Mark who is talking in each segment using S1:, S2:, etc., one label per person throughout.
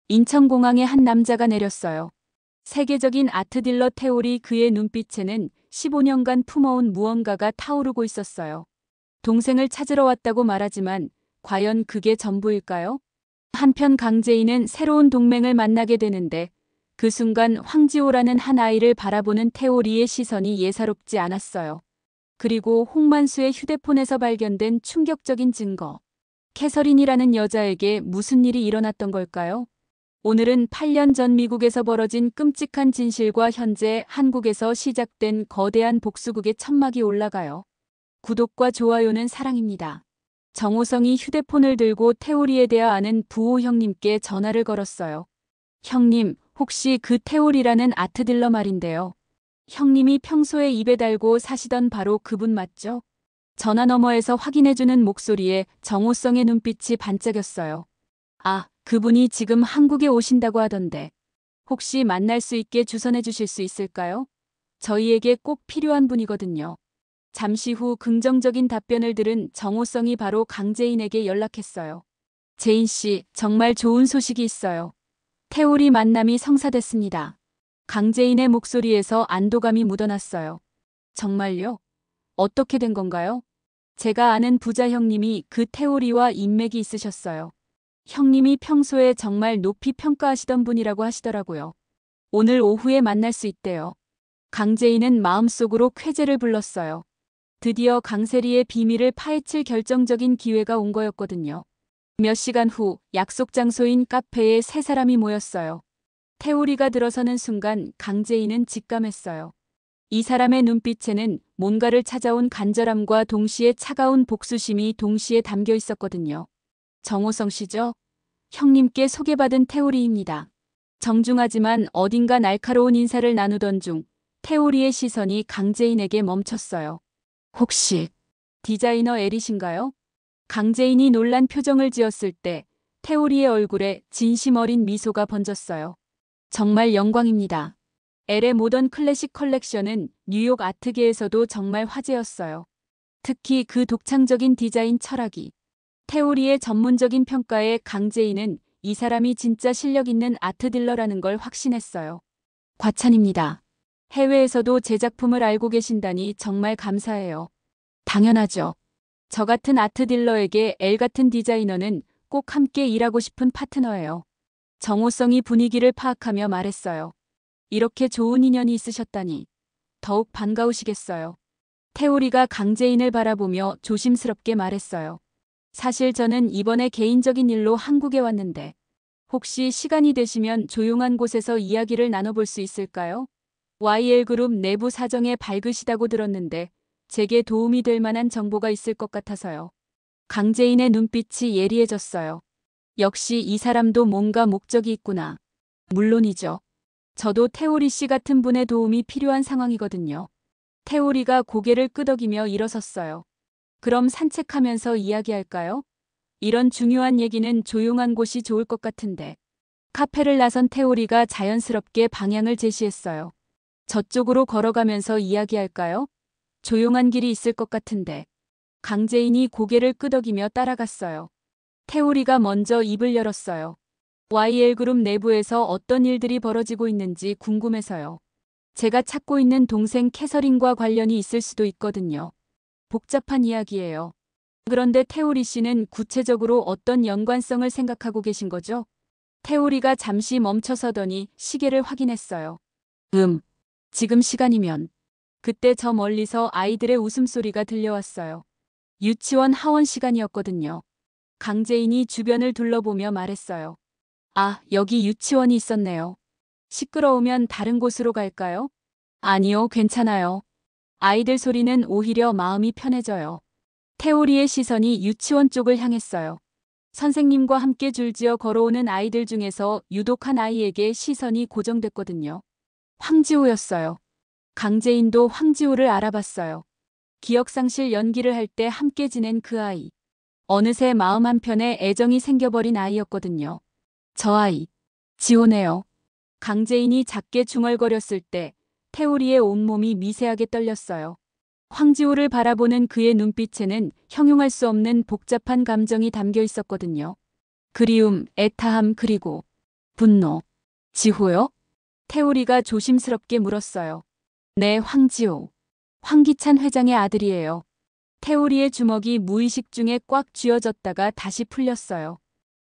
S1: 인천공항에 한 남자가 내렸어요. 세계적인 아트딜러 태올이 그의 눈빛에는 15년간 품어온 무언가가 타오르고 있었어요. 동생을 찾으러 왔다고 말하지만 과연 그게 전부일까요? 한편 강재인은 새로운 동맹을 만나게 되는데 그 순간 황지호라는 한 아이를 바라보는 태올이의 시선이 예사롭지 않았어요. 그리고 홍만수의 휴대폰에서 발견된 충격적인 증거. 캐서린이라는 여자에게 무슨 일이 일어났던 걸까요? 오늘은 8년 전 미국에서 벌어진 끔찍한 진실과 현재 한국에서 시작된 거대한 복수극의 천막이 올라가요. 구독과 좋아요는 사랑입니다. 정호성이 휴대폰을 들고 태올이에 대해 아는 부호 형님께 전화를 걸었어요. 형님, 혹시 그 태올이라는 아트딜러 말인데요. 형님이 평소에 입에 달고 사시던 바로 그분 맞죠? 전화 너머에서 확인해주는 목소리에 정호성의 눈빛이 반짝였어요. 아, 그분이 지금 한국에 오신다고 하던데. 혹시 만날 수 있게 주선해 주실 수 있을까요? 저희에게 꼭 필요한 분이거든요. 잠시 후 긍정적인 답변을 들은 정호성이 바로 강재인에게 연락했어요. 재인 씨, 정말 좋은 소식이 있어요. 태올이 만남이 성사됐습니다. 강재인의 목소리에서 안도감이 묻어났어요. 정말요? 어떻게 된 건가요? 제가 아는 부자 형님이 그 태올이와 인맥이 있으셨어요. 형님이 평소에 정말 높이 평가하시던 분이라고 하시더라고요. 오늘 오후에 만날 수 있대요. 강재인은 마음속으로 쾌재를 불렀어요. 드디어 강세리의 비밀을 파헤칠 결정적인 기회가 온 거였거든요. 몇 시간 후 약속 장소인 카페에 세 사람이 모였어요. 태오리가 들어서는 순간 강재인은 직감했어요. 이 사람의 눈빛에는 뭔가를 찾아온 간절함과 동시에 차가운 복수심이 동시에 담겨 있었거든요. 정호성 씨죠? 형님께 소개받은 태오리입니다. 정중하지만 어딘가 날카로운 인사를 나누던 중 태오리의 시선이 강재인에게 멈췄어요. 혹시 디자이너 에릿인가요? 강재인이 놀란 표정을 지었을 때 태오리의 얼굴에 진심 어린 미소가 번졌어요. 정말 영광입니다. 엘의 모던 클래식 컬렉션은 뉴욕 아트계에서도 정말 화제였어요. 특히 그 독창적인 디자인 철학이. 태오리의 전문적인 평가에 강재인은 이 사람이 진짜 실력 있는 아트딜러라는 걸 확신했어요. 과찬입니다. 해외에서도 제 작품을 알고 계신다니 정말 감사해요. 당연하죠. 저 같은 아트딜러에게 엘 같은 디자이너는 꼭 함께 일하고 싶은 파트너예요. 정호성이 분위기를 파악하며 말했어요. 이렇게 좋은 인연이 있으셨다니 더욱 반가우시겠어요. 태오리가 강재인을 바라보며 조심스럽게 말했어요. 사실 저는 이번에 개인적인 일로 한국에 왔는데 혹시 시간이 되시면 조용한 곳에서 이야기를 나눠볼 수 있을까요? YL그룹 내부 사정에 밝으시다고 들었는데 제게 도움이 될 만한 정보가 있을 것 같아서요. 강재인의 눈빛이 예리해졌어요. 역시 이 사람도 뭔가 목적이 있구나. 물론이죠. 저도 태오리 씨 같은 분의 도움이 필요한 상황이거든요. 태오리가 고개를 끄덕이며 일어섰어요. 그럼 산책하면서 이야기할까요? 이런 중요한 얘기는 조용한 곳이 좋을 것 같은데. 카페를 나선 태오리가 자연스럽게 방향을 제시했어요. 저쪽으로 걸어가면서 이야기할까요? 조용한 길이 있을 것 같은데. 강재인이 고개를 끄덕이며 따라갔어요. 태오리가 먼저 입을 열었어요. YL그룹 내부에서 어떤 일들이 벌어지고 있는지 궁금해서요. 제가 찾고 있는 동생 캐서린과 관련이 있을 수도 있거든요. 복잡한 이야기예요. 그런데 태오리 씨는 구체적으로 어떤 연관성을 생각하고 계신 거죠? 태오리가 잠시 멈춰서더니 시계를 확인했어요. 지금 시간이면. 그때 저 멀리서 아이들의 웃음소리가 들려왔어요. 유치원 하원 시간이었거든요. 강재인이 주변을 둘러보며 말했어요. 아, 여기 유치원이 있었네요. 시끄러우면 다른 곳으로 갈까요? 아니요, 괜찮아요. 아이들 소리는 오히려 마음이 편해져요. 태오리의 시선이 유치원 쪽을 향했어요. 선생님과 함께 줄지어 걸어오는 아이들 중에서 유독 한 아이에게 시선이 고정됐거든요. 황지호였어요. 강재인도 황지호를 알아봤어요. 기억상실 연기를 할 때 함께 지낸 그 아이. 어느새 마음 한편에 애정이 생겨버린 아이였거든요. 저 아이. 지호네요. 강재인이 작게 중얼거렸을 때 태오리의 온몸이 미세하게 떨렸어요. 황지호를 바라보는 그의 눈빛에는 형용할 수 없는 복잡한 감정이 담겨 있었거든요. 그리움, 애타함 그리고 분노. 지호요? 태우리가 조심스럽게 물었어요. 네, 황지호. 황기찬 회장의 아들이에요. 태우리의 주먹이 무의식 중에 꽉 쥐어졌다가 다시 풀렸어요.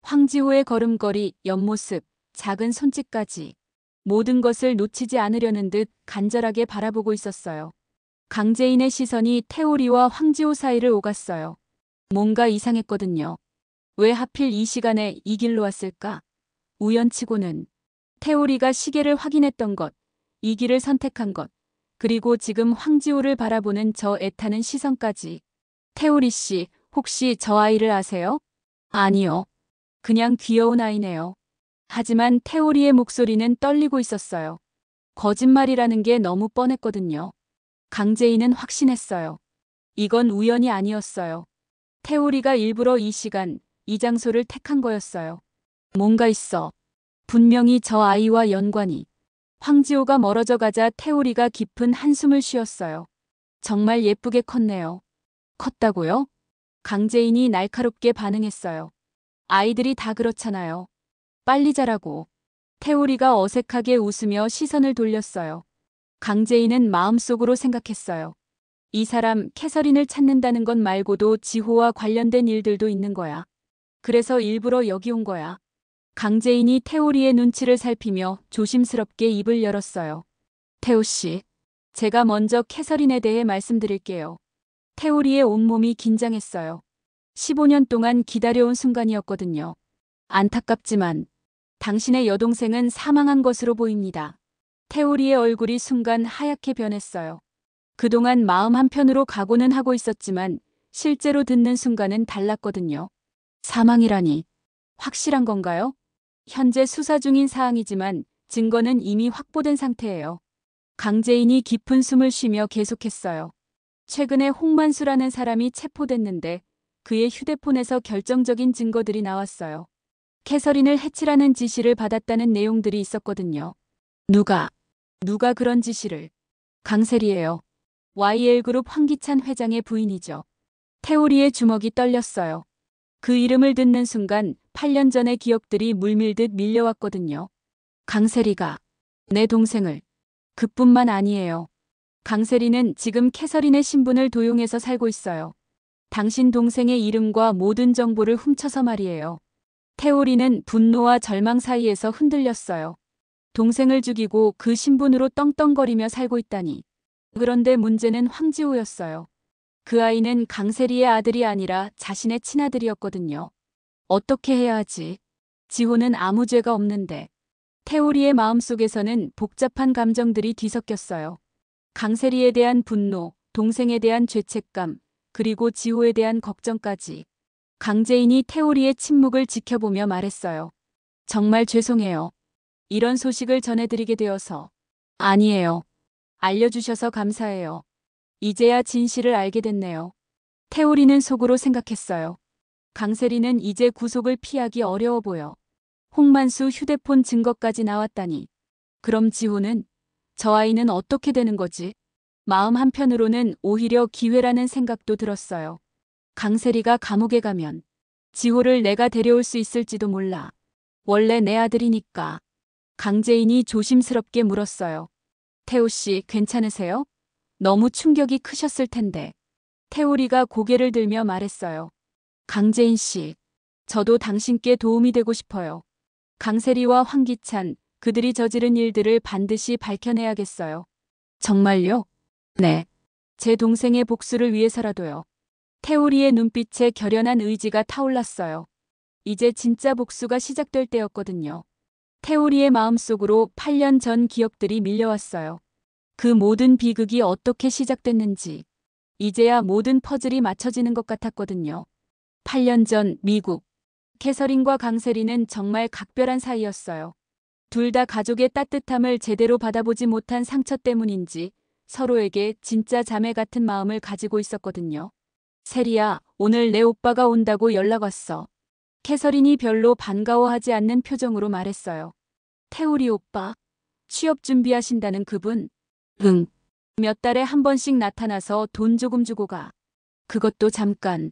S1: 황지호의 걸음걸이, 옆모습, 작은 손짓까지 모든 것을 놓치지 않으려는 듯 간절하게 바라보고 있었어요. 강재인의 시선이 태우리와 황지호 사이를 오갔어요. 뭔가 이상했거든요. 왜 하필 이 시간에 이 길로 왔을까? 우연치고는 태우리가 시계를 확인했던 것, 이 길을 선택한 것, 그리고 지금 황지호를 바라보는 저 애타는 시선까지. 태우리 씨, 혹시 저 아이를 아세요? 아니요. 그냥 귀여운 아이네요. 하지만 태우리의 목소리는 떨리고 있었어요. 거짓말이라는 게 너무 뻔했거든요. 강재인은 확신했어요. 이건 우연이 아니었어요. 태우리가 일부러 이 시간, 이 장소를 택한 거였어요. 뭔가 있어. 분명히 저 아이와 연관이. 황지호가 멀어져 가자 태우리가 깊은 한숨을 쉬었어요. 정말 예쁘게 컸네요. 컸다고요? 강재인이 날카롭게 반응했어요. 아이들이 다 그렇잖아요. 빨리 자라고. 태우리가 어색하게 웃으며 시선을 돌렸어요. 강재인은 마음속으로 생각했어요. 이 사람 캐서린을 찾는다는 것 말고도 지호와 관련된 일들도 있는 거야. 그래서 일부러 여기 온 거야. 강재인이 태우리의 눈치를 살피며 조심스럽게 입을 열었어요. 태우 씨, 제가 먼저 캐서린에 대해 말씀드릴게요. 태우리의 온몸이 긴장했어요. 15년 동안 기다려온 순간이었거든요. 안타깝지만 당신의 여동생은 사망한 것으로 보입니다. 태우리의 얼굴이 순간 하얗게 변했어요. 그동안 마음 한편으로 각오는 하고 있었지만 실제로 듣는 순간은 달랐거든요. 사망이라니. 확실한 건가요? 현재 수사 중인 사항이지만 증거는 이미 확보된 상태예요. 강재인이 깊은 숨을 쉬며 계속했어요. 최근에 홍만수라는 사람이 체포됐는데 그의 휴대폰에서 결정적인 증거들이 나왔어요. 캐서린을 해치라는 지시를 받았다는 내용들이 있었거든요. 누가 그런 지시를? 강세리예요. YL그룹 황기찬 회장의 부인이죠. 태우리의 주먹이 떨렸어요. 그 이름을 듣는 순간 8년 전의 기억들이 물밀듯 밀려왔거든요. 강세리가 내 동생을. 그뿐만 아니에요. 강세리는 지금 캐서린의 신분을 도용해서 살고 있어요. 당신 동생의 이름과 모든 정보를 훔쳐서 말이에요. 태우리는 분노와 절망 사이에서 흔들렸어요. 동생을 죽이고 그 신분으로 떵떵거리며 살고 있다니. 그런데 문제는 황지호였어요. 그 아이는 강세리의 아들이 아니라 자신의 친아들이었거든요. 어떻게 해야 하지? 지호는 아무 죄가 없는데. 태우리의 마음속에서는 복잡한 감정들이 뒤섞였어요. 강세리에 대한 분노, 동생에 대한 죄책감, 그리고 지호에 대한 걱정까지. 강재인이 태우리의 침묵을 지켜보며 말했어요. 정말 죄송해요. 이런 소식을 전해드리게 되어서. 아니에요. 알려주셔서 감사해요. 이제야 진실을 알게 됐네요. 태우리는 속으로 생각했어요. 강세리는 이제 구속을 피하기 어려워 보여. 홍만수 휴대폰 증거까지 나왔다니. 그럼 지호는? 저 아이는 어떻게 되는 거지? 마음 한편으로는 오히려 기회라는 생각도 들었어요. 강세리가 감옥에 가면 지호를 내가 데려올 수 있을지도 몰라. 원래 내 아들이니까. 강재인이 조심스럽게 물었어요. 태우 씨 괜찮으세요? 너무 충격이 크셨을 텐데. 태우리가 고개를 들며 말했어요. 강재인 씨, 저도 당신께 도움이 되고 싶어요. 강세리와 황기찬, 그들이 저지른 일들을 반드시 밝혀내야겠어요. 정말요? 네. 제 동생의 복수를 위해서라도요. 태우리의 눈빛에 결연한 의지가 타올랐어요. 이제 진짜 복수가 시작될 때였거든요. 태우리의 마음속으로 8년 전 기억들이 밀려왔어요. 그 모든 비극이 어떻게 시작됐는지. 이제야 모든 퍼즐이 맞춰지는 것 같았거든요. 8년 전 미국. 캐서린과 강세리는 정말 각별한 사이였어요. 둘 다 가족의 따뜻함을 제대로 받아보지 못한 상처 때문인지 서로에게 진짜 자매 같은 마음을 가지고 있었거든요. 세리야, 오늘 내 오빠가 온다고 연락 왔어. 캐서린이 별로 반가워하지 않는 표정으로 말했어요. 태우리 오빠? 취업 준비하신다는 그분? 응. 몇 달에 한 번씩 나타나서 돈 조금 주고 가. 그것도 잠깐.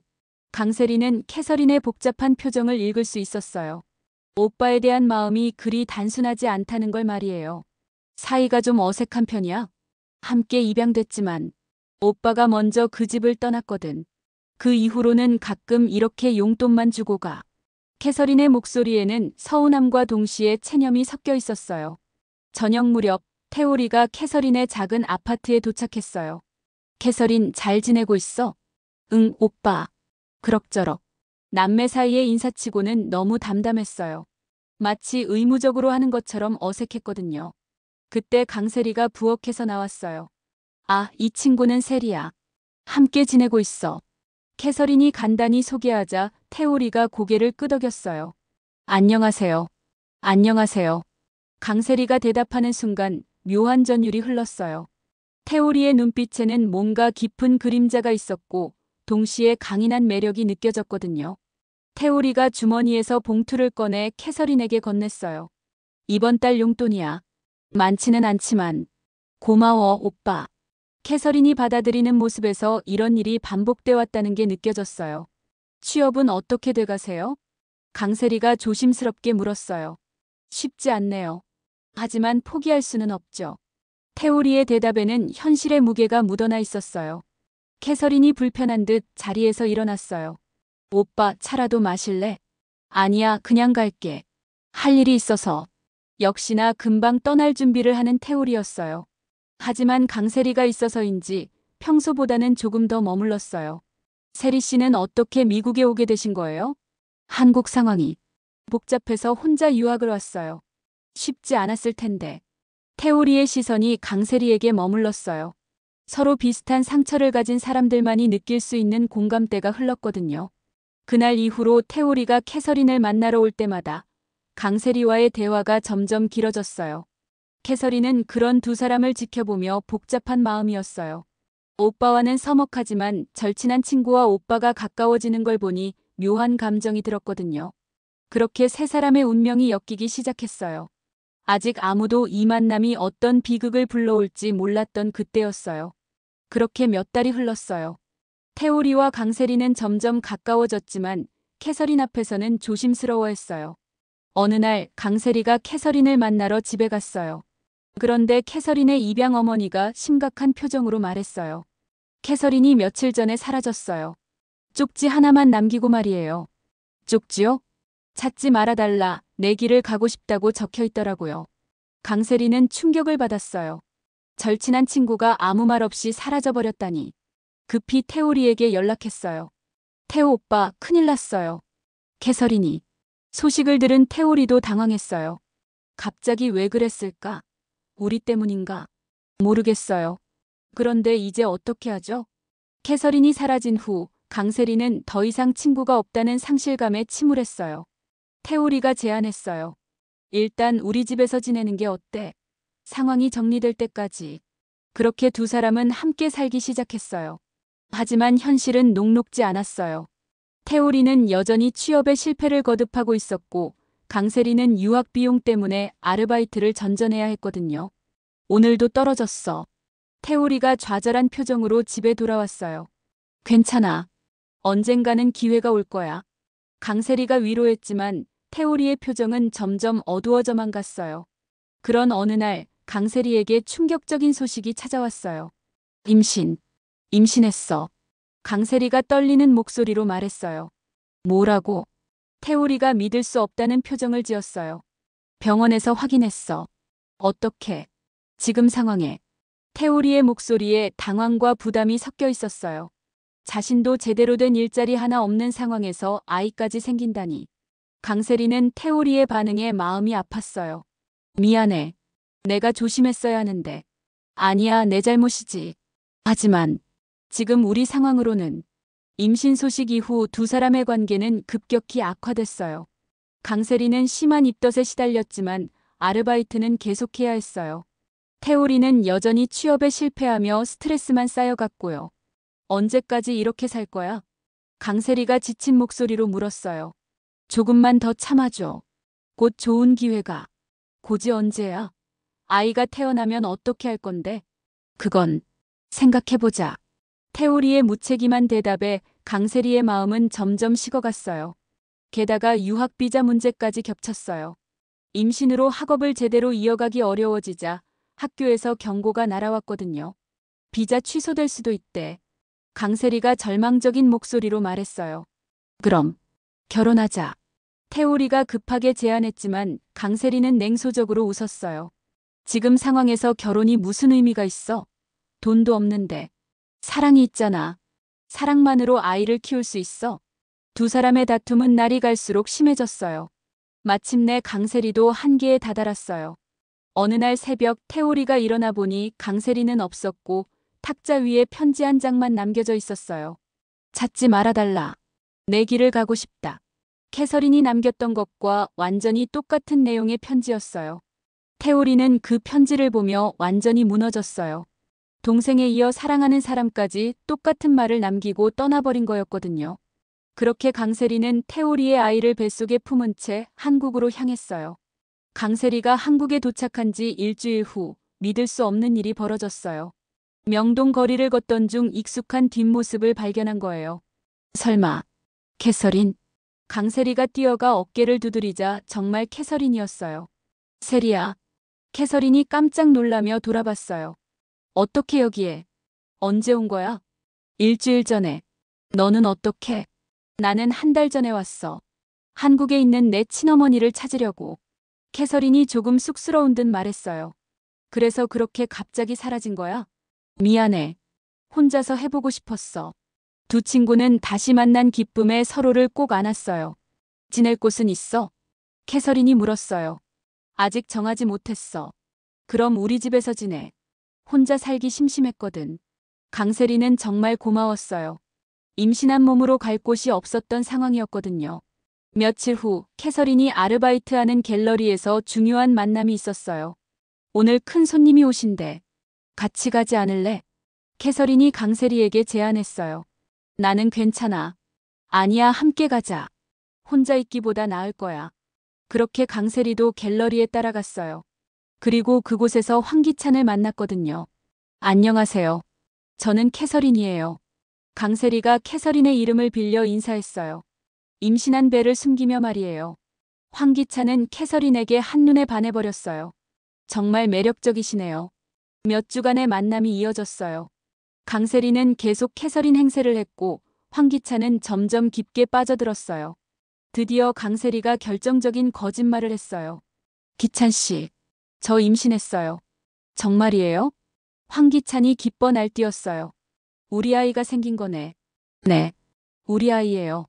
S1: 강세리는 캐서린의 복잡한 표정을 읽을 수 있었어요. 오빠에 대한 마음이 그리 단순하지 않다는 걸 말이에요. 사이가 좀 어색한 편이야. 함께 입양됐지만 오빠가 먼저 그 집을 떠났거든. 그 이후로는 가끔 이렇게 용돈만 주고 가. 캐서린의 목소리에는 서운함과 동시에 체념이 섞여 있었어요. 저녁 무렵 태오리가 캐서린의 작은 아파트에 도착했어요. 캐서린, 잘 지내고 있어? 응, 오빠. 그럭저럭. 남매 사이의 인사치고는 너무 담담했어요. 마치 의무적으로 하는 것처럼 어색했거든요. 그때 강세리가 부엌에서 나왔어요. 아, 이 친구는 세리야. 함께 지내고 있어. 캐서린이 간단히 소개하자 태오리가 고개를 끄덕였어요. 안녕하세요. 안녕하세요. 강세리가 대답하는 순간 묘한 전율이 흘렀어요. 태오리의 눈빛에는 뭔가 깊은 그림자가 있었고 동시에 강인한 매력이 느껴졌거든요. 태오리가 주머니에서 봉투를 꺼내 캐서린에게 건넸어요. 이번 달 용돈이야. 많지는 않지만. 고마워, 오빠. 캐서린이 받아들이는 모습에서 이런 일이 반복돼 왔다는 게 느껴졌어요. 취업은 어떻게 돼가세요? 강세리가 조심스럽게 물었어요. 쉽지 않네요. 하지만 포기할 수는 없죠. 태오리의 대답에는 현실의 무게가 묻어나 있었어요. 캐서린이 불편한 듯 자리에서 일어났어요. 오빠, 차라도 마실래? 아니야, 그냥 갈게. 할 일이 있어서. 역시나 금방 떠날 준비를 하는 태오리였어요. 하지만 강세리가 있어서인지 평소보다는 조금 더 머물렀어요. 세리 씨는 어떻게 미국에 오게 되신 거예요? 한국 상황이 복잡해서 혼자 유학을 왔어요. 쉽지 않았을 텐데. 태오리의 시선이 강세리에게 머물렀어요. 서로 비슷한 상처를 가진 사람들만이 느낄 수 있는 공감대가 흘렀거든요. 그날 이후로 태오리가 캐서린을 만나러 올 때마다 강세리와의 대화가 점점 길어졌어요. 캐서린은 그런 두 사람을 지켜보며 복잡한 마음이었어요. 오빠와는 서먹하지만 절친한 친구와 오빠가 가까워지는 걸 보니 묘한 감정이 들었거든요. 그렇게 세 사람의 운명이 엮이기 시작했어요. 아직 아무도 이 만남이 어떤 비극을 불러올지 몰랐던 그때였어요. 그렇게 몇 달이 흘렀어요. 태오리와 강세리는 점점 가까워졌지만 캐서린 앞에서는 조심스러워했어요. 어느 날 강세리가 캐서린을 만나러 집에 갔어요. 그런데 캐서린의 입양 어머니가 심각한 표정으로 말했어요. 캐서린이 며칠 전에 사라졌어요. 쪽지 하나만 남기고 말이에요. 쪽지요? 찾지 말아달라, 내 길을 가고 싶다고 적혀 있더라고요. 강세리는 충격을 받았어요. 절친한 친구가 아무 말 없이 사라져버렸다니. 급히 태오리에게 연락했어요. 태오 오빠, 큰일 났어요. 캐서린이. 소식을 들은 태오리도 당황했어요. 갑자기 왜 그랬을까? 우리 때문인가? 모르겠어요. 그런데 이제 어떻게 하죠? 캐서린이 사라진 후 강세리는 더 이상 친구가 없다는 상실감에 침울했어요. 태오리가 제안했어요. 일단 우리 집에서 지내는 게 어때? 상황이 정리될 때까지. 그렇게 두 사람은 함께 살기 시작했어요. 하지만 현실은 녹록지 않았어요. 태오리는 여전히 취업에 실패를 거듭하고 있었고 강세리는 유학 비용 때문에 아르바이트를 전전해야 했거든요. 오늘도 떨어졌어. 태오리가 좌절한 표정으로 집에 돌아왔어요. 괜찮아. 언젠가는 기회가 올 거야. 강세리가 위로했지만 태오리의 표정은 점점 어두워져만 갔어요. 그런 어느 날 강세리에게 충격적인 소식이 찾아왔어요. 임신했어. 강세리가 떨리는 목소리로 말했어요. 뭐라고? 태오리가 믿을 수 없다는 표정을 지었어요. 병원에서 확인했어. 어떻게? 지금 상황에. 태오리의 목소리에 당황과 부담이 섞여 있었어요. 자신도 제대로 된 일자리 하나 없는 상황에서 아이까지 생긴다니. 강세리는 태오리의 반응에 마음이 아팠어요. 미안해. 내가 조심했어야 하는데. 아니야, 내 잘못이지. 하지만 지금 우리 상황으로는 임신 소식 이후 두 사람의 관계는 급격히 악화됐어요. 강세리는 심한 입덧에 시달렸지만 아르바이트는 계속해야 했어요. 태오리는 여전히 취업에 실패하며 스트레스만 쌓여갔고요. 언제까지 이렇게 살 거야? 강세리가 지친 목소리로 물었어요. 조금만 더 참아줘. 곧 좋은 기회가. 곧이 언제야? 아이가 태어나면 어떻게 할 건데? 그건 생각해보자. 태오리의 무책임한 대답에 강세리의 마음은 점점 식어갔어요. 게다가 유학비자 문제까지 겹쳤어요. 임신으로 학업을 제대로 이어가기 어려워지자 학교에서 경고가 날아왔거든요. 비자 취소될 수도 있대. 강세리가 절망적인 목소리로 말했어요. 그럼 결혼하자. 태오리가 급하게 제안했지만 강세리는 냉소적으로 웃었어요. 지금 상황에서 결혼이 무슨 의미가 있어? 돈도 없는데. 사랑이 있잖아. 사랑만으로 아이를 키울 수 있어. 두 사람의 다툼은 날이 갈수록 심해졌어요. 마침내 강세리도 한계에 다다랐어요. 어느 날 새벽 태오리가 일어나 보니 강세리는 없었고 탁자 위에 편지 한 장만 남겨져 있었어요. 찾지 말아달라. 내 길을 가고 싶다. 캐서린이 남겼던 것과 완전히 똑같은 내용의 편지였어요. 태오리는 그 편지를 보며 완전히 무너졌어요. 동생에 이어 사랑하는 사람까지 똑같은 말을 남기고 떠나버린 거였거든요. 그렇게 강세리는 태오리의 아이를 뱃속에 품은 채 한국으로 향했어요. 강세리가 한국에 도착한 지 일주일 후 믿을 수 없는 일이 벌어졌어요. 명동 거리를 걷던 중 익숙한 뒷모습을 발견한 거예요. 설마 캐서린? 강세리가 뛰어가 어깨를 두드리자 정말 캐서린이었어요. 세리야. 캐서린이 깜짝 놀라며 돌아봤어요. 어떻게 여기에? 언제 온 거야? 일주일 전에. 너는 어떻게? 나는 한 달 전에 왔어. 한국에 있는 내 친어머니를 찾으려고. 캐서린이 조금 쑥스러운 듯 말했어요. 그래서 그렇게 갑자기 사라진 거야? 미안해. 혼자서 해보고 싶었어. 두 친구는 다시 만난 기쁨에 서로를 꼭 안았어요. 지낼 곳은 있어? 캐서린이 물었어요. 아직 정하지 못했어. 그럼 우리 집에서 지내. 혼자 살기 심심했거든. 강세리는 정말 고마웠어요. 임신한 몸으로 갈 곳이 없었던 상황이었거든요. 며칠 후 캐서린이 아르바이트하는 갤러리에서 중요한 만남이 있었어요. 오늘 큰 손님이 오신대. 같이 가지 않을래? 캐서린이 강세리에게 제안했어요. 나는 괜찮아. 아니야, 함께 가자. 혼자 있기보다 나을 거야. 그렇게 강세리도 갤러리에 따라갔어요. 그리고 그곳에서 황기찬을 만났거든요. 안녕하세요. 저는 캐서린이에요. 강세리가 캐서린의 이름을 빌려 인사했어요. 임신한 배를 숨기며 말이에요. 황기찬은 캐서린에게 한눈에 반해버렸어요. 정말 매력적이시네요. 몇 주간의 만남이 이어졌어요. 강세리는 계속 캐서린 행세를 했고 황기찬은 점점 깊게 빠져들었어요. 드디어 강세리가 결정적인 거짓말을 했어요. 기찬 씨, 저 임신했어요. 정말이에요? 황기찬이 기뻐 날뛰었어요. 우리 아이가 생긴 거네. 네, 우리 아이예요.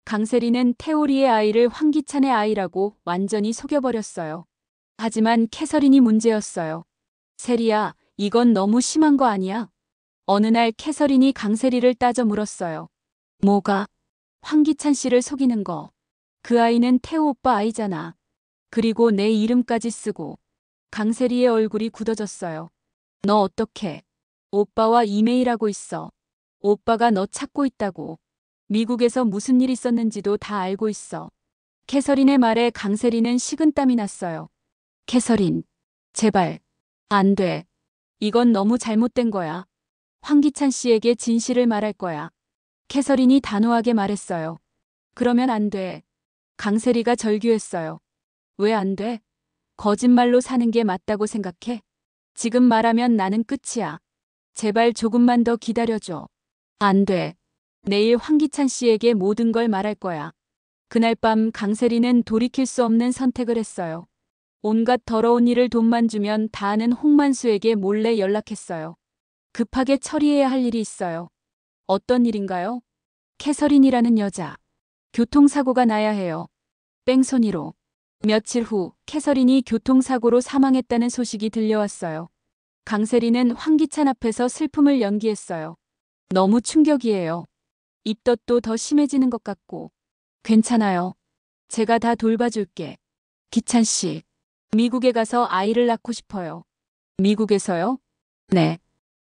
S1: 강세리는 태오리의 아이를 황기찬의 아이라고 완전히 속여버렸어요. 하지만 캐서린이 문제였어요. 세리야, 이건 너무 심한 거 아니야? 어느 날 캐서린이 강세리를 따져 물었어요. 뭐가? 황기찬 씨를 속이는 거. 그 아이는 태호 오빠 아이잖아. 그리고 내 이름까지 쓰고. 강세리의 얼굴이 굳어졌어요. 너 어떡해? 오빠와 이메일하고 있어. 오빠가 너 찾고 있다고. 미국에서 무슨 일 있었는지도 다 알고 있어. 캐서린의 말에 강세리는 식은땀이 났어요. 캐서린, 제발. 안 돼. 이건 너무 잘못된 거야. 황기찬 씨에게 진실을 말할 거야. 캐서린이 단호하게 말했어요. 그러면 안 돼. 강세리가 절규했어요. 왜 안 돼? 거짓말로 사는 게 맞다고 생각해? 지금 말하면 나는 끝이야. 제발 조금만 더 기다려줘. 안 돼. 내일 황기찬 씨에게 모든 걸 말할 거야. 그날 밤 강세리는 돌이킬 수 없는 선택을 했어요. 온갖 더러운 일을 돈만 주면 다 아는 홍만수에게 몰래 연락했어요. 급하게 처리해야 할 일이 있어요. 어떤 일인가요? 캐서린이라는 여자. 교통사고가 나야 해요. 뺑소니로. 며칠 후 캐서린이 교통사고로 사망했다는 소식이 들려왔어요. 강세리는 황기찬 앞에서 슬픔을 연기했어요. 너무 충격이에요. 입덧도 더 심해지는 것 같고. 괜찮아요. 제가 다 돌봐줄게. 기찬 씨. 미국에 가서 아이를 낳고 싶어요. 미국에서요? 네.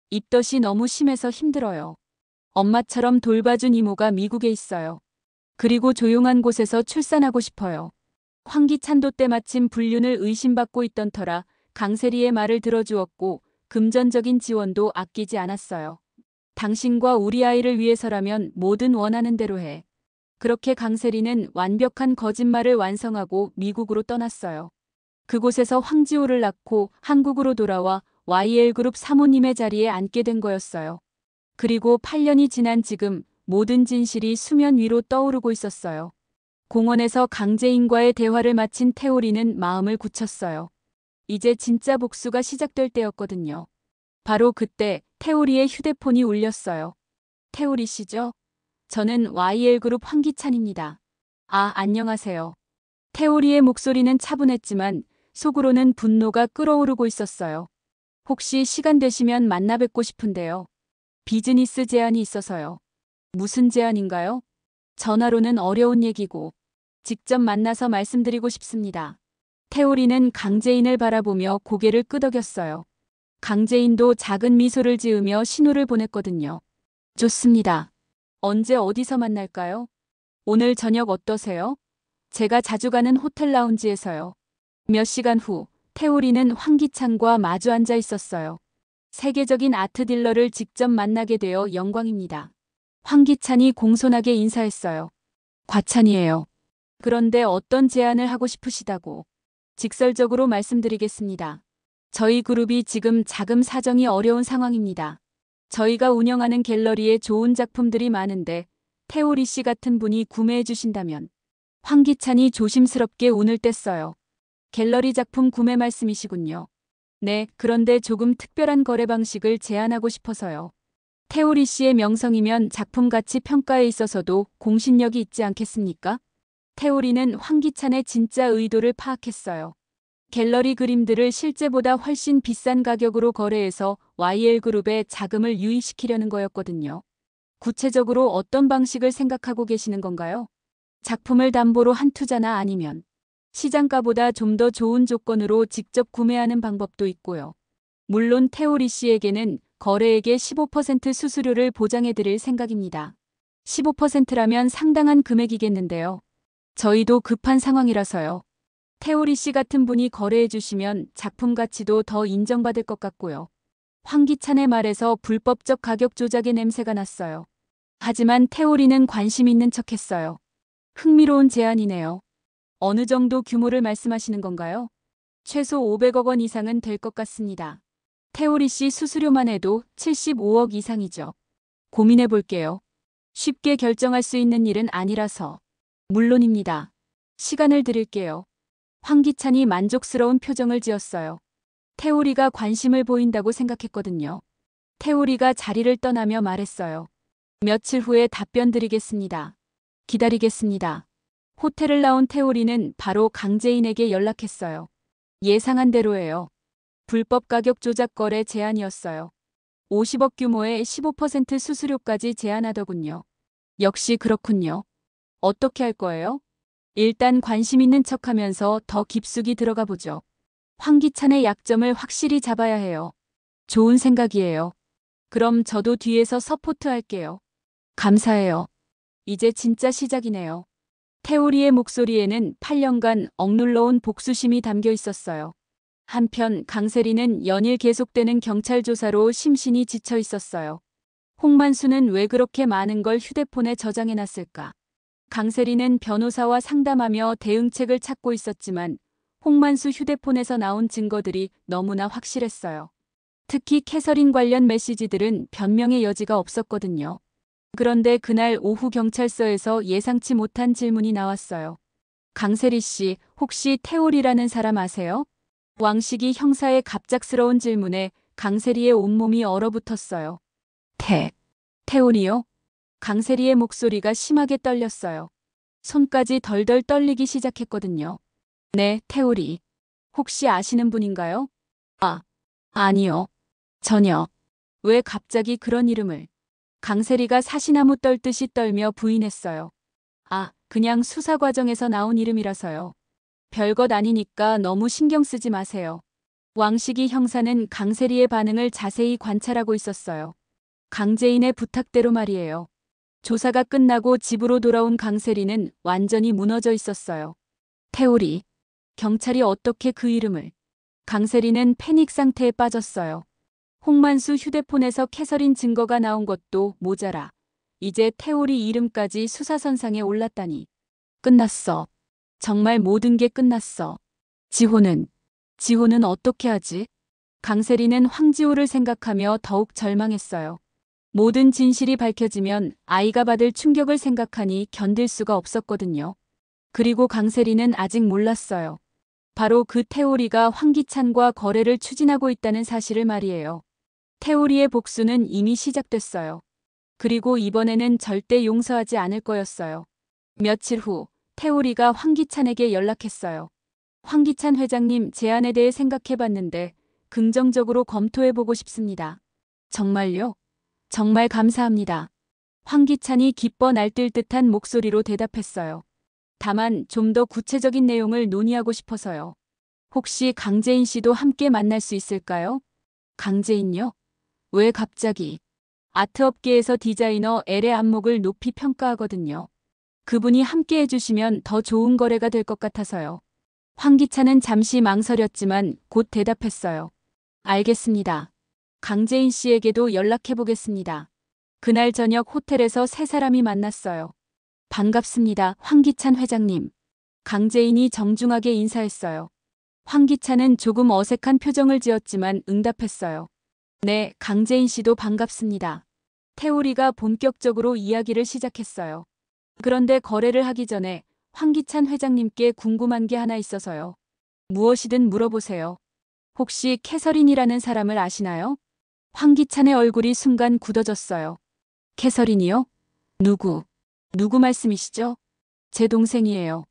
S1: 입덧이 너무 심해서 힘들어요. 엄마처럼 돌봐준 이모가 미국에 있어요. 그리고 조용한 곳에서 출산하고 싶어요. 황기찬도 때마침 불륜을 의심받고 있던 터라 강세리의 말을 들어주었고 금전적인 지원도 아끼지 않았어요. 당신과 우리 아이를 위해서라면 뭐든 원하는 대로 해. 그렇게 강세리는 완벽한 거짓말을 완성하고 미국으로 떠났어요. 그곳에서 황지호를 낳고 한국으로 돌아와 YL그룹 사모님의 자리에 앉게 된 거였어요. 그리고 8년이 지난 지금 모든 진실이 수면 위로 떠오르고 있었어요. 공원에서 강재인과의 대화를 마친 태오리는 마음을 굳혔어요. 이제 진짜 복수가 시작될 때였거든요. 바로 그때 태오리의 휴대폰이 울렸어요. 태오리 씨죠? 저는 YL그룹 황기찬입니다. 아, 안녕하세요. 태오리의 목소리는 차분했지만 속으로는 분노가 끓어오르고 있었어요. 혹시 시간 되시면 만나 뵙고 싶은데요. 비즈니스 제안이 있어서요. 무슨 제안인가요? 전화로는 어려운 얘기고 직접 만나서 말씀드리고 싶습니다. 태오리는 강재인을 바라보며 고개를 끄덕였어요. 강재인도 작은 미소를 지으며 신호를 보냈거든요. 좋습니다. 언제 어디서 만날까요? 오늘 저녁 어떠세요? 제가 자주 가는 호텔 라운지에서요. 몇 시간 후 태오리는 황기찬과 마주 앉아 있었어요. 세계적인 아트 딜러를 직접 만나게 되어 영광입니다. 황기찬이 공손하게 인사했어요. 과찬이에요. 그런데 어떤 제안을 하고 싶으시다고? 직설적으로 말씀드리겠습니다. 저희 그룹이 지금 자금 사정이 어려운 상황입니다. 저희가 운영하는 갤러리에 좋은 작품들이 많은데 태오리 씨 같은 분이 구매해 주신다면. 황기찬이 조심스럽게 운을 뗐어요. 갤러리 작품 구매 말씀이시군요. 네, 그런데 조금 특별한 거래 방식을 제안하고 싶어서요. 태오리 씨의 명성이면 작품 가치 평가에 있어서도 공신력이 있지 않겠습니까? 태오리는 황기찬의 진짜 의도를 파악했어요. 갤러리 그림들을 실제보다 훨씬 비싼 가격으로 거래해서 YL그룹에 자금을 유입시키려는 거였거든요. 구체적으로 어떤 방식을 생각하고 계시는 건가요? 작품을 담보로 한 투자나 아니면 시장가보다 좀 더 좋은 조건으로 직접 구매하는 방법도 있고요. 물론 태오리 씨에게는 거래액의 15% 수수료를 보장해 드릴 생각입니다. 15%라면 상당한 금액이겠는데요. 저희도 급한 상황이라서요. 태오리 씨 같은 분이 거래해 주시면 작품 가치도 더 인정받을 것 같고요. 황기찬의 말에서 불법적 가격 조작의 냄새가 났어요. 하지만 태오리는 관심 있는 척했어요. 흥미로운 제안이네요. 어느 정도 규모를 말씀하시는 건가요? 최소 500억 원 이상은 될 것 같습니다. 태오리 씨 수수료만 해도 75억 이상이죠. 고민해 볼게요. 쉽게 결정할 수 있는 일은 아니라서. 물론입니다. 시간을 드릴게요. 황기찬이 만족스러운 표정을 지었어요. 태오리가 관심을 보인다고 생각했거든요. 태오리가 자리를 떠나며 말했어요. 며칠 후에 답변 드리겠습니다. 기다리겠습니다. 호텔을 나온 태오리는 바로 강재인에게 연락했어요. 예상한 대로예요. 불법 가격 조작 거래 제안이었어요. 50억 규모의 15% 수수료까지 제안하더군요. 역시 그렇군요. 어떻게 할 거예요? 일단 관심 있는 척하면서 더 깊숙이 들어가 보죠. 황기찬의 약점을 확실히 잡아야 해요. 좋은 생각이에요. 그럼 저도 뒤에서 서포트 할게요. 감사해요. 이제 진짜 시작이네요. 태오리의 목소리에는 8년간 억눌러온 복수심이 담겨 있었어요. 한편 강세리는 연일 계속되는 경찰 조사로 심신이 지쳐 있었어요. 홍만수는 왜 그렇게 많은 걸 휴대폰에 저장해놨을까? 강세리는 변호사와 상담하며 대응책을 찾고 있었지만 홍만수 휴대폰에서 나온 증거들이 너무나 확실했어요. 특히 캐서린 관련 메시지들은 변명의 여지가 없었거든요. 그런데 그날 오후 경찰서에서 예상치 못한 질문이 나왔어요. 강세리 씨, 혹시 태올이라는 사람 아세요? 왕식이 형사의 갑작스러운 질문에 강세리의 온몸이 얼어붙었어요. 태올이요? 강세리의 목소리가 심하게 떨렸어요. 손까지 덜덜 떨리기 시작했거든요. 네, 태올이. 혹시 아시는 분인가요? 아니요. 전혀. 왜 갑자기 그런 이름을? 강세리가 사시나무 떨듯이 떨며 부인했어요. 그냥 수사 과정에서 나온 이름이라서요. 별것 아니니까 너무 신경 쓰지 마세요. 왕식이 형사는 강세리의 반응을 자세히 관찰하고 있었어요. 강재인의 부탁대로 말이에요. 조사가 끝나고 집으로 돌아온 강세리는 완전히 무너져 있었어요. 태올이. 경찰이 어떻게 그 이름을? 강세리는 패닉 상태에 빠졌어요. 홍만수 휴대폰에서 캐서린 증거가 나온 것도 모자라 이제 태오리 이름까지 수사선상에 올랐다니. 끝났어. 정말 모든 게 끝났어. 지호는 어떻게 하지? 강세리는 황지호를 생각하며 더욱 절망했어요. 모든 진실이 밝혀지면 아이가 받을 충격을 생각하니 견딜 수가 없었거든요. 그리고 강세리는 아직 몰랐어요. 바로 그 태오리가 황기찬과 거래를 추진하고 있다는 사실을 말이에요. 태오리의 복수는 이미 시작됐어요. 그리고 이번에는 절대 용서하지 않을 거였어요. 며칠 후 태오리가 황기찬에게 연락했어요. 황기찬 회장님, 제안에 대해 생각해봤는데 긍정적으로 검토해보고 싶습니다. 정말요? 정말 감사합니다. 황기찬이 기뻐 날뛸 듯한 목소리로 대답했어요. 다만 좀 더 구체적인 내용을 논의하고 싶어서요. 혹시 강재인 씨도 함께 만날 수 있을까요? 강재인요? 왜 갑자기? 아트업계에서 디자이너 L의 안목을 높이 평가하거든요. 그분이 함께 해주시면 더 좋은 거래가 될 것 같아서요. 황기찬은 잠시 망설였지만 곧 대답했어요. 알겠습니다. 강재인 씨에게도 연락해보겠습니다. 그날 저녁 호텔에서 세 사람이 만났어요. 반갑습니다, 황기찬 회장님. 강재인이 정중하게 인사했어요. 황기찬은 조금 어색한 표정을 지었지만 응답했어요. 네, 강재인 씨도 반갑습니다. 태오리가 본격적으로 이야기를 시작했어요. 그런데 거래를 하기 전에 황기찬 회장님께 궁금한 게 하나 있어서요. 무엇이든 물어보세요. 혹시 캐서린이라는 사람을 아시나요? 황기찬의 얼굴이 순간 굳어졌어요. 캐서린이요? 누구 말씀이시죠? 제 동생이에요.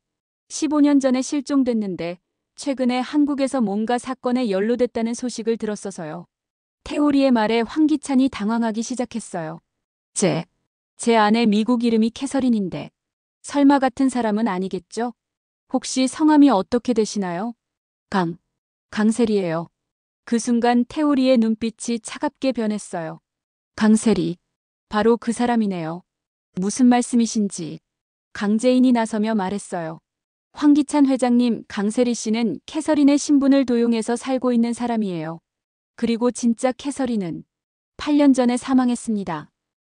S1: 15년 전에 실종됐는데 최근에 한국에서 뭔가 사건에 연루됐다는 소식을 들었어서요. 태오리의 말에 황기찬이 당황하기 시작했어요. 제 아내 미국 이름이 캐서린인데 설마 같은 사람은 아니겠죠? 혹시 성함이 어떻게 되시나요? 강세리예요. 그 순간 태오리의 눈빛이 차갑게 변했어요. 강세리. 바로 그 사람이네요. 무슨 말씀이신지. 강재인이 나서며 말했어요. 황기찬 회장님, 강세리 씨는 캐서린의 신분을 도용해서 살고 있는 사람이에요. 그리고 진짜 캐서린은 8년 전에 사망했습니다.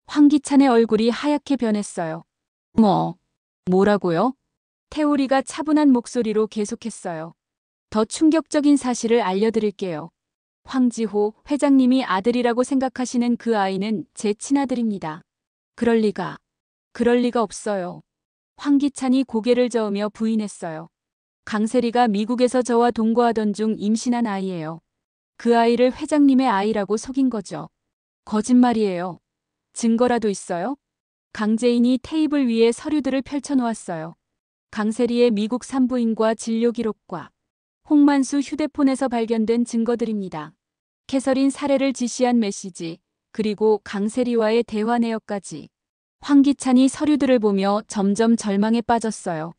S1: 황기찬의 얼굴이 하얗게 변했어요. 뭐라고요? 태오리가 차분한 목소리로 계속했어요. 더 충격적인 사실을 알려드릴게요. 황지호 회장님이 아들이라고 생각하시는 그 아이는 제 친아들입니다. 그럴 리가 없어요. 황기찬이 고개를 저으며 부인했어요. 강세리가 미국에서 저와 동거하던 중 임신한 아이예요. 그 아이를 회장님의 아이라고 속인 거죠. 거짓말이에요. 증거라도 있어요? 강재인이 테이블 위에 서류들을 펼쳐놓았어요. 강세리의 미국 산부인과 진료 기록과 홍만수 휴대폰에서 발견된 증거들입니다. 캐서린 살해를 지시한 메시지, 그리고 강세리와의 대화 내역까지. 황기찬이 서류들을 보며 점점 절망에 빠졌어요.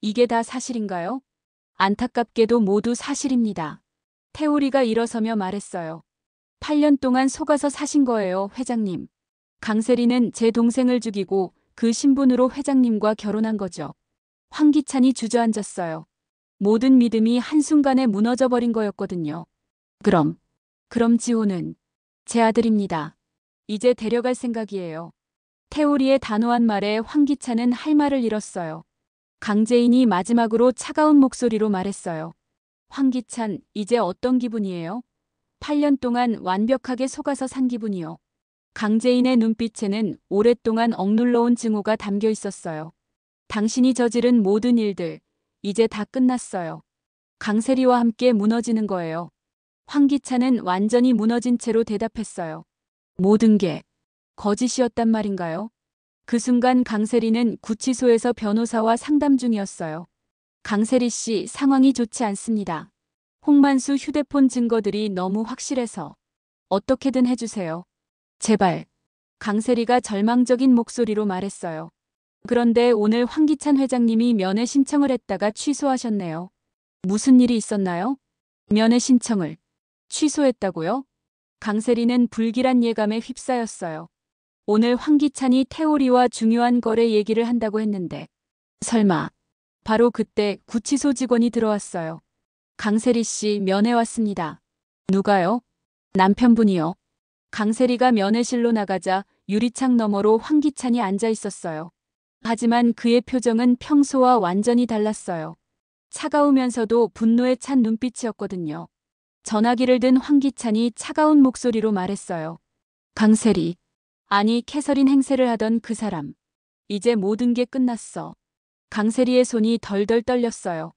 S1: 이게 다 사실인가요? 안타깝게도 모두 사실입니다. 태오리가 일어서며 말했어요. 8년 동안 속아서 사신 거예요, 회장님. 강세리는 제 동생을 죽이고 그 신분으로 회장님과 결혼한 거죠. 황기찬이 주저앉았어요. 모든 믿음이 한순간에 무너져 버린 거였거든요. 그럼 지호는 제 아들입니다. 이제 데려갈 생각이에요. 태오리의 단호한 말에 황기찬은 할 말을 잃었어요. 강재인이 마지막으로 차가운 목소리로 말했어요. 황기찬, 이제 어떤 기분이에요? 8년 동안 완벽하게 속아서 산 기분이요. 강재인의 눈빛에는 오랫동안 억눌러온 증오가 담겨 있었어요. 당신이 저지른 모든 일들, 이제 다 끝났어요. 강세리와 함께 무너지는 거예요. 황기찬은 완전히 무너진 채로 대답했어요. 모든 게 거짓이었단 말인가요? 그 순간 강세리는 구치소에서 변호사와 상담 중이었어요. 강세리 씨, 상황이 좋지 않습니다. 홍만수 휴대폰 증거들이 너무 확실해서 어떻게든 해주세요. 제발. 강세리가 절망적인 목소리로 말했어요. 그런데 오늘 황기찬 회장님이 면회 신청을 했다가 취소하셨네요. 무슨 일이 있었나요? 면회 신청을 취소했다고요? 강세리는 불길한 예감에 휩싸였어요. 오늘 황기찬이 태오리와 중요한 거래 얘기를 한다고 했는데 설마. 바로 그때 구치소 직원이 들어왔어요. 강세리 씨, 면회 왔습니다. 누가요? 남편분이요. 강세리가 면회실로 나가자 유리창 너머로 황기찬이 앉아 있었어요. 하지만 그의 표정은 평소와 완전히 달랐어요. 차가우면서도 분노에 찬 눈빛이었거든요. 전화기를 든 황기찬이 차가운 목소리로 말했어요. 강세리. 아니, 캐서린 행세를 하던 그 사람. 이제 모든 게 끝났어. 강세리의 손이 덜덜 떨렸어요.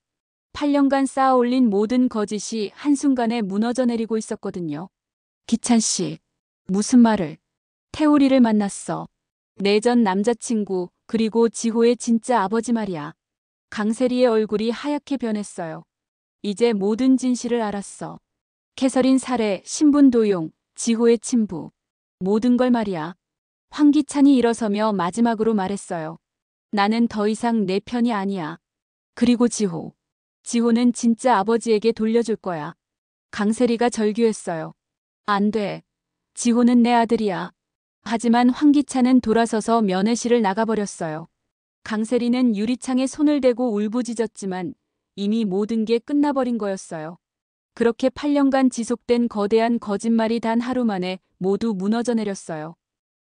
S1: 8년간 쌓아 올린 모든 거짓이 한순간에 무너져 내리고 있었거든요. 기찬 씨. 무슨 말을. 태우리를 만났어. 내 전 남자친구, 그리고 지호의 진짜 아버지 말이야. 강세리의 얼굴이 하얗게 변했어요. 이제 모든 진실을 알았어. 캐서린 살해, 신분 도용, 지호의 친부. 모든 걸 말이야. 황기찬이 일어서며 마지막으로 말했어요. 나는 더 이상 내 편이 아니야. 그리고 지호. 지호는 진짜 아버지에게 돌려줄 거야. 강세리가 절규했어요. 안 돼. 지호는 내 아들이야. 하지만 황기찬은 돌아서서 면회실을 나가버렸어요. 강세리는 유리창에 손을 대고 울부짖었지만 이미 모든 게 끝나버린 거였어요. 그렇게 8년간 지속된 거대한 거짓말이 단 하루 만에 모두 무너져 내렸어요.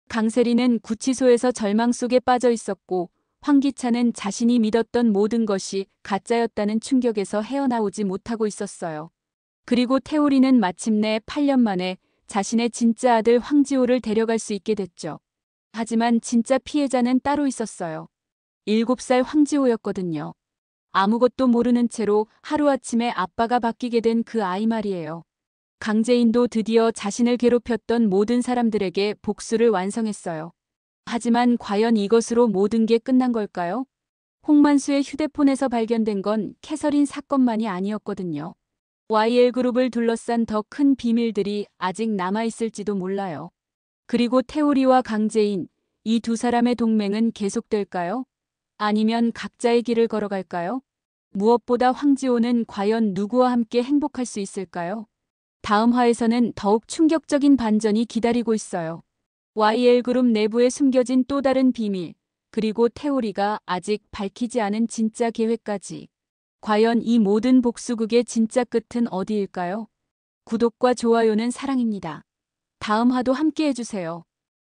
S1: 강세리는 구치소에서 절망 속에 빠져 있었고 황기찬은 자신이 믿었던 모든 것이 가짜였다는 충격에서 헤어나오지 못하고 있었어요. 그리고 태우리는 마침내 8년 만에 자신의 진짜 아들 황지호를 데려갈 수 있게 됐죠. 하지만 진짜 피해자는 따로 있었어요. 7살 황지호였거든요. 아무것도 모르는 채로 하루아침에 아빠가 바뀌게 된 그 아이 말이에요. 강재인도 드디어 자신을 괴롭혔던 모든 사람들에게 복수를 완성했어요. 하지만 과연 이것으로 모든 게 끝난 걸까요? 홍만수의 휴대폰에서 발견된 건 캐서린 사건만이 아니었거든요. YL그룹을 둘러싼 더 큰 비밀들이 아직 남아있을지도 몰라요. 그리고 태우리와 강재인, 이 두 사람의 동맹은 계속될까요? 아니면 각자의 길을 걸어갈까요? 무엇보다 황지호는 과연 누구와 함께 행복할 수 있을까요? 다음 화에서는 더욱 충격적인 반전이 기다리고 있어요. YL그룹 내부에 숨겨진 또 다른 비밀, 그리고 태우리가 아직 밝히지 않은 진짜 계획까지. 과연 이 모든 복수극의 진짜 끝은 어디일까요? 구독과 좋아요는 사랑입니다. 다음 화도 함께 해주세요.